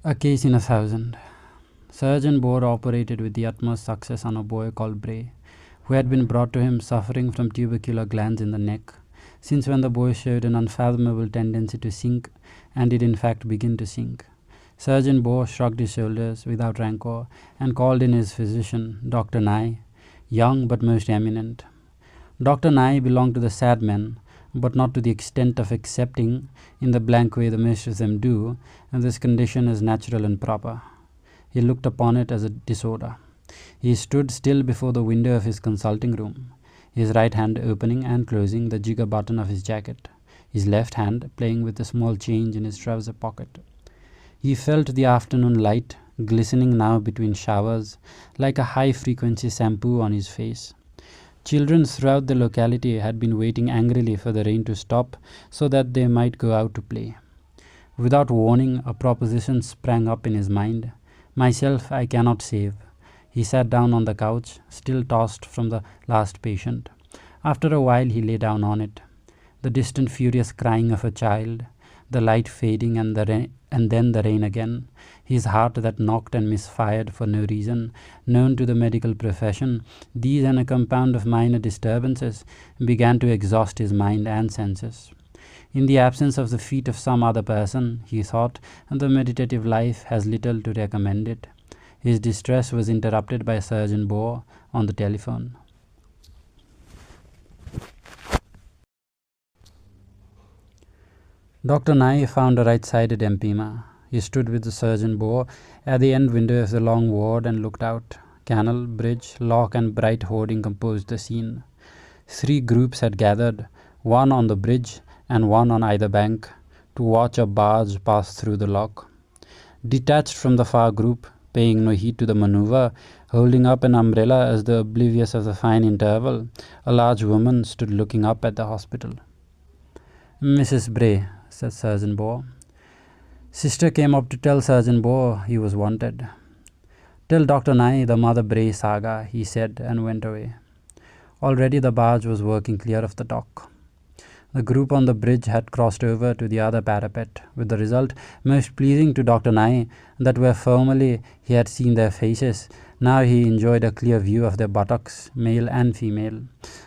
A case in 1,000. Surgeon Bohr operated with the utmost success on a boy called Bray, who had been brought to him suffering from tubercular glands in the neck, since when the boy showed an unfathomable tendency to sink, and did in fact begin to sink. Surgeon Bohr shrugged his shoulders without rancor and called in his physician, Dr. Nye, young but most eminent. Dr. Nye belonged to the sad men, but not to the extent of accepting, in the blank way the most of them do, and this condition as natural and proper. He looked upon it as a disorder. He stood still before the window of his consulting room, his right hand opening and closing the jigger button of his jacket, his left hand playing with a small change in his trouser pocket. He felt the afternoon light glistening now between showers, like a high-frequency shampoo on his face. Children throughout the locality had been waiting angrily for the rain to stop so that they might go out to play. Without warning, a proposition sprang up in his mind. Myself I cannot save. He sat down on the couch, still tossed from the last patient. After a while he lay down on it. The distant furious crying of a child, the light fading and then the rain again, his heart that knocked and misfired for no reason known to the medical profession, these and a compound of minor disturbances began to exhaust his mind and senses. In the absence of the feet of some other person, he thought, the meditative life has little to recommend it. His distress was interrupted by Surgeon Bohr on the telephone. Dr. Nye found a right-sided empyema. He stood with the Surgeon Bohr at the end window of the long ward and looked out. Canal, bridge, lock and bright hoarding composed the scene. 3 groups had gathered, one on the bridge and one on either bank, to watch a barge pass through the lock. Detached from the far group, paying no heed to the maneuver, holding up an umbrella as though oblivious of the fine interval, a large woman stood looking up at the hospital. "Mrs. Bray," said Surgeon Bohr. Sister came up to tell Surgeon Bohr he was wanted. "Tell Dr. Nye the Mother Bray saga," he said, and went away. Already the barge was working clear of the dock. The group on the bridge had crossed over to the other parapet, with the result, most pleasing to Dr. Nye, that where formerly he had seen their faces, now he enjoyed a clear view of their buttocks, male and female.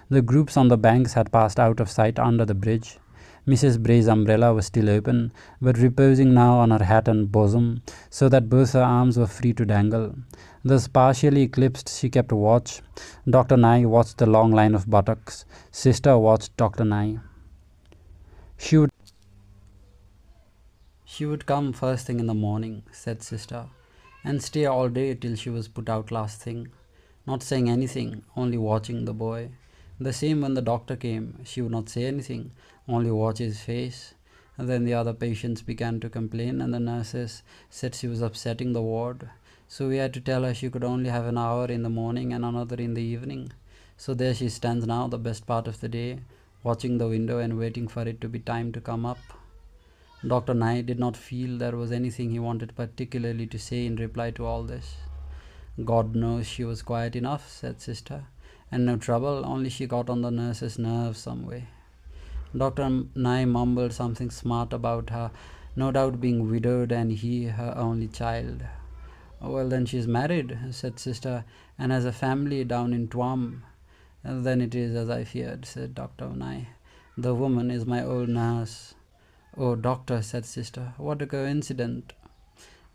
The groups on the banks had passed out of sight under the bridge. Mrs. Bray's umbrella was still open, but reposing now on her hat and bosom, so that both her arms were free to dangle. Thus partially eclipsed, she kept watch. Dr. Nye watched the long line of buttocks. Sister watched Dr. Nye. She would come first thing in the morning, said Sister, and stay all day till she was put out last thing, not saying anything, only watching the boy. The same when the doctor came, she would not say anything, only watch his face. And then the other patients began to complain, and the nurses said she was upsetting the ward. So we had to tell her she could only have an hour in the morning and another in the evening. So there she stands now, the best part of the day, watching the window and waiting for it to be time to come up. Dr. Nye did not feel there was anything he wanted particularly to say in reply to all this. God knows she was quiet enough, said Sister, and no trouble, only she got on the nurse's nerves some way. Dr. Nye mumbled something smart about her, no doubt being widowed and he her only child. Well, then she's married, said Sister, and has a family down in Tuam. Then it is as I feared, said Dr. Nye. The woman is my old nurse. Oh, doctor, said Sister, what a coincidence.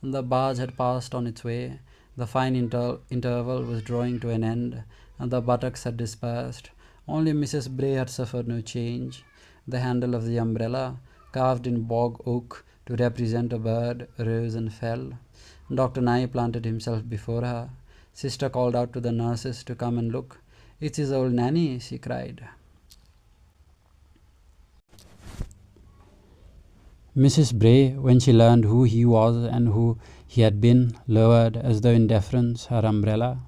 The barge had passed on its way. The fine interval was drawing to an end, and the buttocks had dispersed. Only Mrs. Bray had suffered no change. The handle of the umbrella, carved in bog oak to represent a bird, rose and fell. Dr. Nye planted himself before her. Sister called out to the nurses to come and look. "It's his old nanny," she cried. Mrs. Bray, when she learned who he was and who he had been, lowered, as though in deference, her umbrella.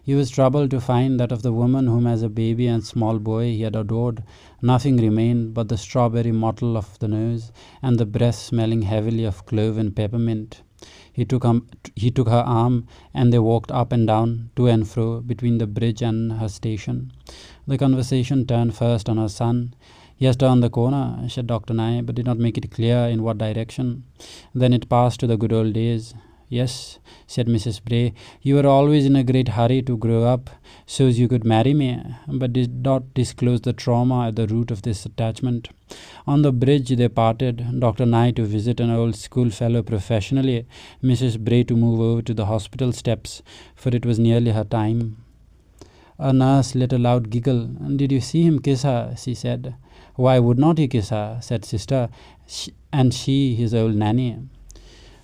He was troubled to find that of the woman whom as a baby and small boy he had adored, nothing remained but the strawberry mottle of the nose and the breath smelling heavily of clove and peppermint. He took her arm, and they walked up and down, to and fro, between the bridge and her station. The conversation turned first on her son. "He has turned the corner," said Dr. Nye, but did not make it clear in what direction. Then it passed to the good old days. "Yes," said Mrs. Bray, "you were always in a great hurry to grow up, so's you could marry me, but did not disclose the trauma at the root of this attachment." On the bridge they parted, Dr. Nye to visit an old schoolfellow professionally, Mrs. Bray to move over to the hospital steps, for it was nearly her time. A nurse let a loud giggle. "Did you see him kiss her?" she said. "Why would not he kiss her?" said sister, and she his old nanny.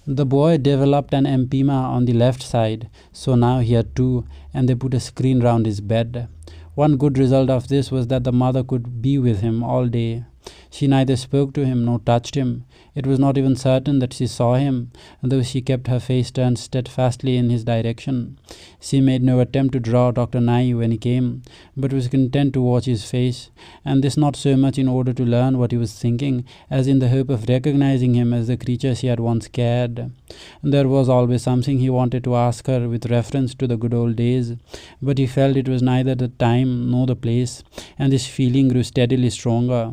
The boy developed an empyema on the left side, so now he had two, and they put a screen round his bed. One good result of this was that the mother could be with him all day. She neither spoke to him nor touched him. It was not even certain that she saw him, though she kept her face turned steadfastly in his direction. She made no attempt to draw Dr. Nye when he came, but was content to watch his face, and this not so much in order to learn what he was thinking, as in the hope of recognizing him as the creature she had once cared. There was always something he wanted to ask her with reference to the good old days, but he felt it was neither the time nor the place, and this feeling grew steadily stronger.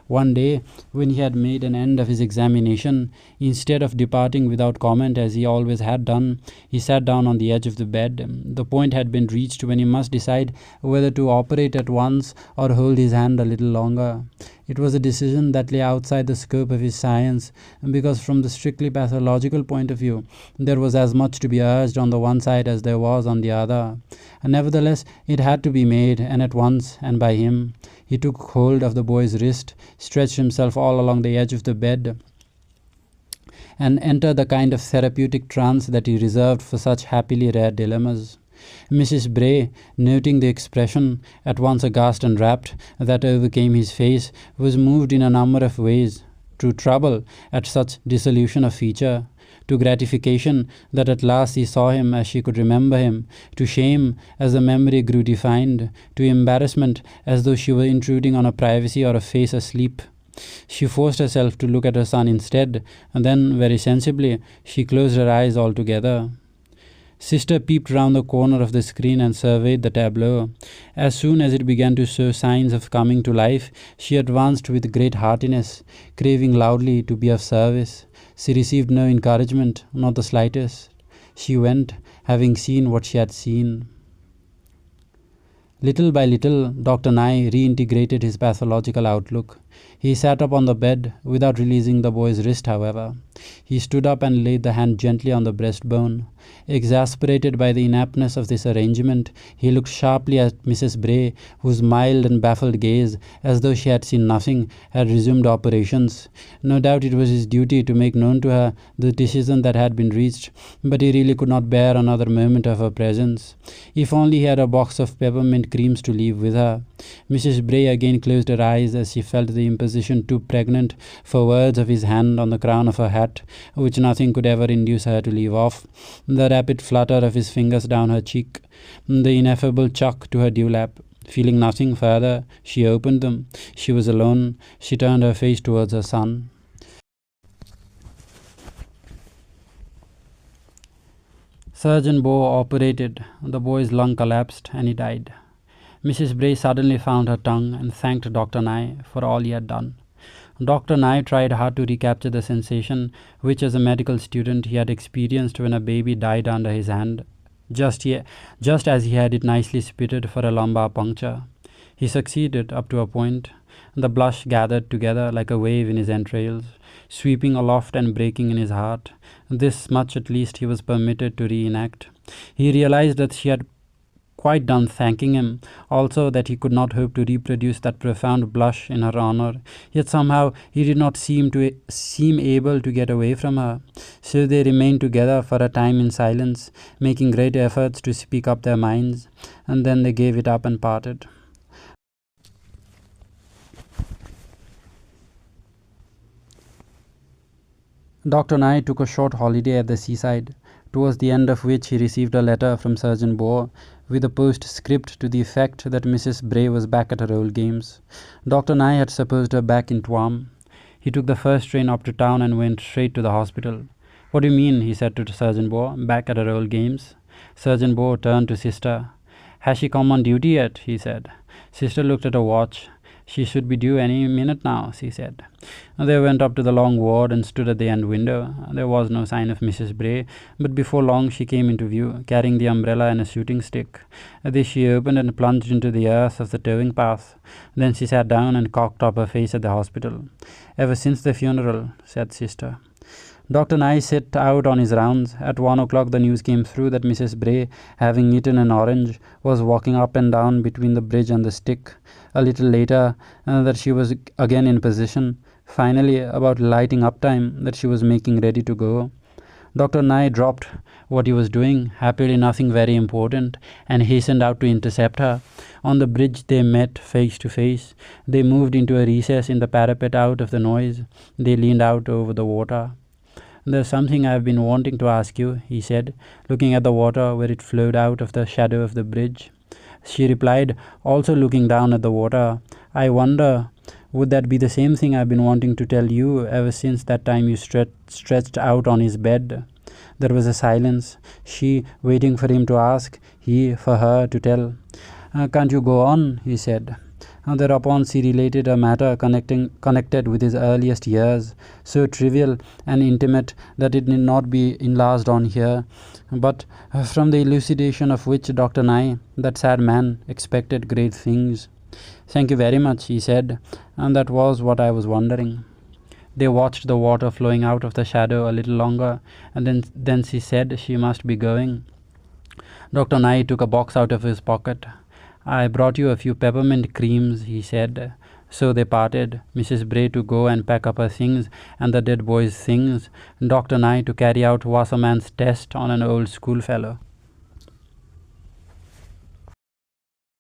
One day, when he had made an end of his examination, instead of departing without comment as he always had done, he sat down on the edge of the bed. The point had been reached when he must decide whether to operate at once or hold his hand a little longer. It was a decision that lay outside the scope of his science, because from the strictly pathological point of view, there was as much to be urged on the one side as there was on the other. And nevertheless, it had to be made, and at once, and by him. He took hold of the boy's wrist, stretched himself all along the edge of the bed, and entered the kind of therapeutic trance that he reserved for such happily rare dilemmas. Mrs. Bray, noting the expression, at once aghast and rapt, that overcame his face, was moved in a number of ways: to trouble at such dissolution of feature, to gratification that at last she saw him as she could remember him, to shame as the memory grew defined, to embarrassment as though she were intruding on a privacy or a face asleep. She forced herself to look at her son instead, and then, very sensibly, she closed her eyes altogether. Sister peeped round the corner of the screen and surveyed the tableau. As soon as it began to show signs of coming to life, she advanced with great heartiness, craving loudly to be of service. She received no encouragement, not the slightest. She went, having seen what she had seen. Little by little, Dr. Nye reintegrated his pathological outlook. He sat up on the bed, without releasing the boy's wrist, however. He stood up and laid the hand gently on the breastbone. Exasperated by the inaptness of this arrangement, he looked sharply at Mrs. Bray, whose mild and baffled gaze, as though she had seen nothing, had resumed operations. No doubt it was his duty to make known to her the decision that had been reached, but he really could not bear another moment of her presence. If only he had a box of peppermint creams to leave with her. Mrs. Bray again closed her eyes as she felt the imposition too pregnant for words of his hand on the crown of her hat, which nothing could ever induce her to leave off, the rapid flutter of his fingers down her cheek, the ineffable chuck to her dewlap. Feeling nothing further, she opened them. She was alone. She turned her face towards her son. Surgeon Bow operated. The boy's lung collapsed and he died. Mrs. Bray suddenly found her tongue and thanked Dr. Nye for all he had done. Dr. Nye tried hard to recapture the sensation which, as a medical student, he had experienced when a baby died under his hand, just as he had it nicely spitted for a lumbar puncture. He succeeded up to a point. The blush gathered together like a wave in his entrails, sweeping aloft and breaking in his heart. This much at least he was permitted to reenact. He realized that she had quite done thanking him, also that he could not hope to reproduce that profound blush in her honor, yet somehow he did not seem able to get away from her. So they remained together for a time in silence, making great efforts to speak up their minds, and then they gave it up and parted. Dr. Nye took a short holiday at the seaside, towards the end of which he received a letter from Surgeon Boer, with a postscript to the effect that Mrs. Bray was back at her old games. Dr. Nye had supposed her back in Tuam. He took the first train up to town and went straight to the hospital. "What do you mean?" he said to Surgeon Boer. "Back at her old games?" Surgeon Boer turned to Sister. "Has she come on duty yet?" he said. Sister looked at her watch. She should be due any minute now, she said. They went up to the long ward and stood at the end window. There was no sign of Mrs. Bray, but before long she came into view, carrying the umbrella and a shooting stick. This she opened and plunged into the earth of the towing path. Then she sat down and cocked up her face at the hospital. Ever since the funeral, said Sister. Dr. Nye set out on his rounds. At 1 o'clock the news came through that Mrs. Bray, having eaten an orange, was walking up and down between the bridge and the stick. A little later, that she was again in position. Finally, about lighting up time, that she was making ready to go. Dr. Nye dropped what he was doing, happily nothing very important, and hastened out to intercept her. On the bridge they met face to face. They moved into a recess in the parapet out of the noise. They leaned out over the water. There's something I've been wanting to ask you, he said, looking at the water where it flowed out of the shadow of the bridge. She replied, also looking down at the water, I wonder, would that be the same thing I've been wanting to tell you ever since that time you stretched out on his bed? There was a silence, she waiting for him to ask, he for her to tell. Can't you go on, he said. Thereupon she related a matter connected with his earliest years, so trivial and intimate that it need not be enlarged on here, but from the elucidation of which Dr. Nye, that sad man, expected great things. Thank you very much, he said, and that was what I was wondering. They watched the water flowing out of the shadow a little longer, and then she said she must be going. Dr. Nye took a box out of his pocket. I brought you a few peppermint creams, he said. So they parted, Mrs. Bray to go and pack up her things and the dead boy's things, Dr. Nye to carry out Wasserman's test on an old schoolfellow.